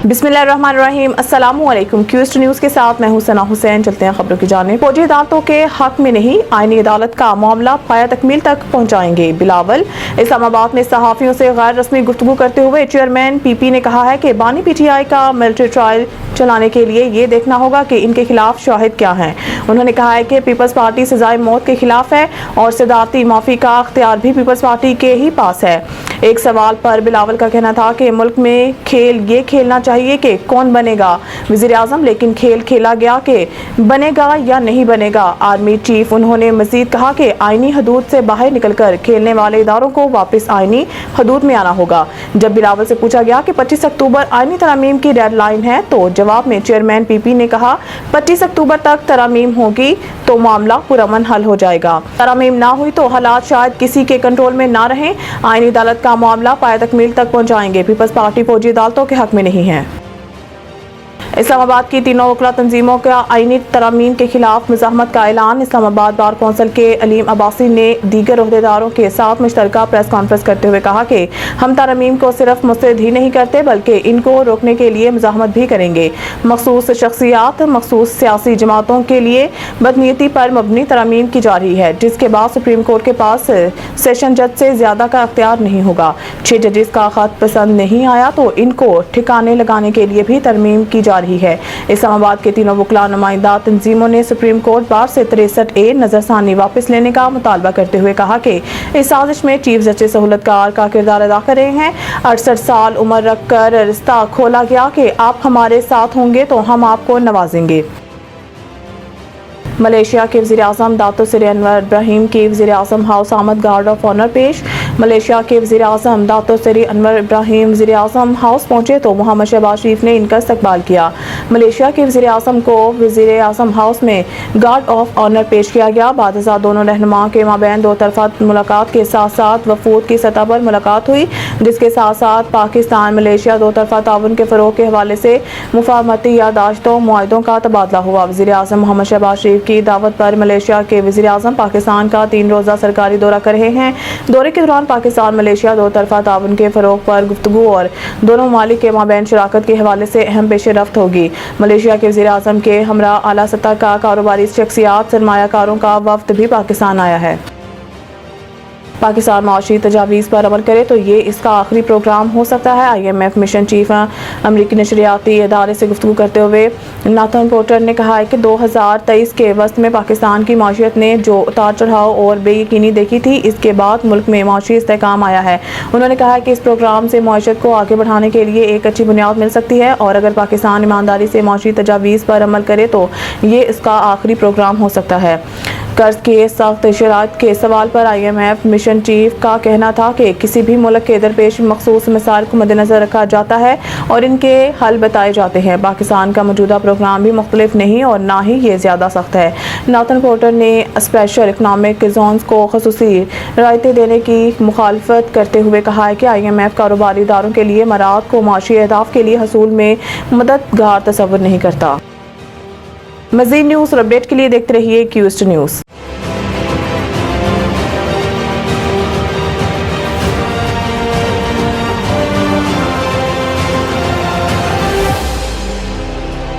बिस्मिल्लाहिर्रहमानिर्रहीम, अस्सलामुअलैकुम। क्यूस्ट न्यूज़ के साथ मैं हूं सना हुसैन। चलते हैं खबरों की जानिब। फौजी अदालतों के हक में नहीं, आईनी अदालत का मामला पाया तकमील तक पहुंचाएंगे बिलावल। इस्लामाबाद में सहाफ़ियों से गैर रस्मी गुफ्तगू करते हुए चेयरमैन पीपी ने कहा है कि बानी पीटीआई का मिलिट्री ट्रायल चलाने के लिए ये देखना होगा कि इनके खिलाफ शाहिद क्या हैं। उन्होंने कहा है कि पीपल्स पार्टी सजाए मौत के खिलाफ है और सदारती माफी का अख्तियार भी पीपल्स पार्टी के ही पास है। एक सवाल पर बिलावल का कहना था कि मुल्क में खेल ये खेलना चाहिए कि कौन बनेगा वज़ीर आज़म, लेकिन खेल खेला गया कि बनेगा या नहीं बनेगा आर्मी चीफ। उन्होंने मजीद कहा कि आईनी हदूद से बाहर निकलकर खेलने वाले इदारों को वापस आईनी हदूद में आना होगा। जब बिलावल से पूछा गया कि 25 अक्टूबर आईनी तरामीम की डेडलाइन है तो जवाब में चेयरमैन पीपी ने कहा 25 अक्टूबर तक तरामीम होगी तो मामला पुरअमन हल हो जाएगा। तरामीम ना हुई तो हालात शायद किसी के कंट्रोल में ना रहें। आईनी अदालत का मामला पाया तकमील तक पहुंचाएंगे। पीपल्स पार्टी फौजी अदालतों के हक में नहीं है। इस्लामाबाद की तीनों वकला तंजीमों का आईनी तरामीम के खिलाफ मुज़ाहमत का ऐलान। इस्लामाबाद बार कौंसिल के अलीम अब्बासी ने दीगर ओहदेदारों के साथ मुश्तरका प्रेस कॉन्फ्रेंस करते हुए कहा कि हम तरामीम को सिर्फ मुस्तरद ही नहीं करते बल्कि इनको रोकने के लिए मुज़ाहमत भी करेंगे। मखसूस शख्सियात, मखसूस सियासी जमातों के लिए बदनीयती पर मबनी तरामीम की जा रही है, जिसके बाद सुप्रीम कोर्ट के पास सेशन जज से ज्यादा का अख्तियार नहीं होगा। 6 जजेस का खत पसंद नहीं आया तो इनको ठिकाने लगाने के लिए भी तरमीम की जा रही है। इस्लामाबाद के तीनों वकला नुमाइंदा तंजीमों ने सुप्रीम कोर्ट बार से 63A नजरसानी वापस लेने का मुतालबा करते हुए कहा कि इस साजिश में चीफ जस्टिस सहूलतकार का किरदार अदा कर रहे हैं। 68 साल उम्र रखकर रिश्ता खोला गया कि आप हमारे साथ होंगे तो हम आपको नवाजेंगे। मलेशिया के वज़ीर आज़म दातो सरी अनवर इब्राहिम की वज़ीर आज़म हाउस आमद गार्ड ऑफ ऑनर पेश। मलेशिया के वज़ीर आज़म दातो सरी अनवर इब्राहिम वज़ीर आज़म हाउस पहुंचे तो मोहम्मद शहबाज शरीफ ने इनका इस्तकबाल किया। मलेशिया के वज़ीर आज़म को वज़ीर आज़म हाउस में गार्ड ऑफ ऑनर पेश किया गया। बाद दोनों रहनुमा के माबैन दो तरफा मुलाकात के साथ साथ वफूद की सतह पर मुलाकात हुई, जिसके साथ साथ पाकिस्तान मलेशिया दो तरफा ताउन के फ़रोग़ के हवाले से मुफाहमती यादाश्तों मुआहिदों का तबादला हुआ। वज़ीर आज़म मोहम्मद शहबाज शरीफ की दावत पर मलेशिया के वज़ीर आज़म पाकिस्तान का 3 रोज़ा सरकारी दौरा कर रहे हैं। दौरे के दौरान पाकिस्तान मलेशिया दो तरफा ताउन के फ़रोग़ पर गुफ्तगू और दोनों ममालिक के माबैन शराकत के हवाले से अहम पेशरफ्त होगी। मलेशिया के वज़ीर आज़म के हमरा आला सतह का कारोबारी शख्सियात सरमायाकारों का वफ्द भी पाकिस्तान आया है। पाकिस्तान माशी तजावीज़ पर अमल करे तो ये इसका आखिरी प्रोग्राम हो सकता है। IMF मिशन चीफ अमरीकी नशरियाती इदारे से गुफ्तगू करते हुए नाथन पोर्टर ने कहा है कि 2023 के वस्त में पाकिस्तान की माशियत ने जो उतार चढ़ाव और बेयकीनी देखी थी, इसके बाद मुल्क में माशी इस्तेहकाम आया है। उन्होंने कहा है कि इस प्रोग्राम से माशियत को आगे बढ़ाने के लिए एक अच्छी बुनियाद मिल सकती है और अगर पाकिस्तान ईमानदारी से माशी तजावीज़ पर अमल करे तो ये इसका आखिरी प्रोग्राम हो सकता है। कर्ज के सख्त शराइत के सवाल पर IMF मिशन चीफ का कहना था कि किसी भी मुल्क के दरपेश मखसूस मसाइल को मद्देनजर रखा जाता है और इनके हल बताए जाते हैं। पाकिस्तान का मौजूदा प्रोग्राम भी मुख्तलिफ नहीं और ना ही ये ज़्यादा सख्त है। नाथन पोर्टर ने स्पेशल इकनॉमिक जोन्स को खसूसी रायतें देने की मुखालफत करते हुए कहा है कि IMF कारोबारी इदारों के लिए मराद को माशी अहदाफ के लिए हसूल में मददगार तस्वुर नहीं करता। मज़ीद न्यूज़ और अपडेट के लिए देखते रहिए क्यूस्ट न्यूज़।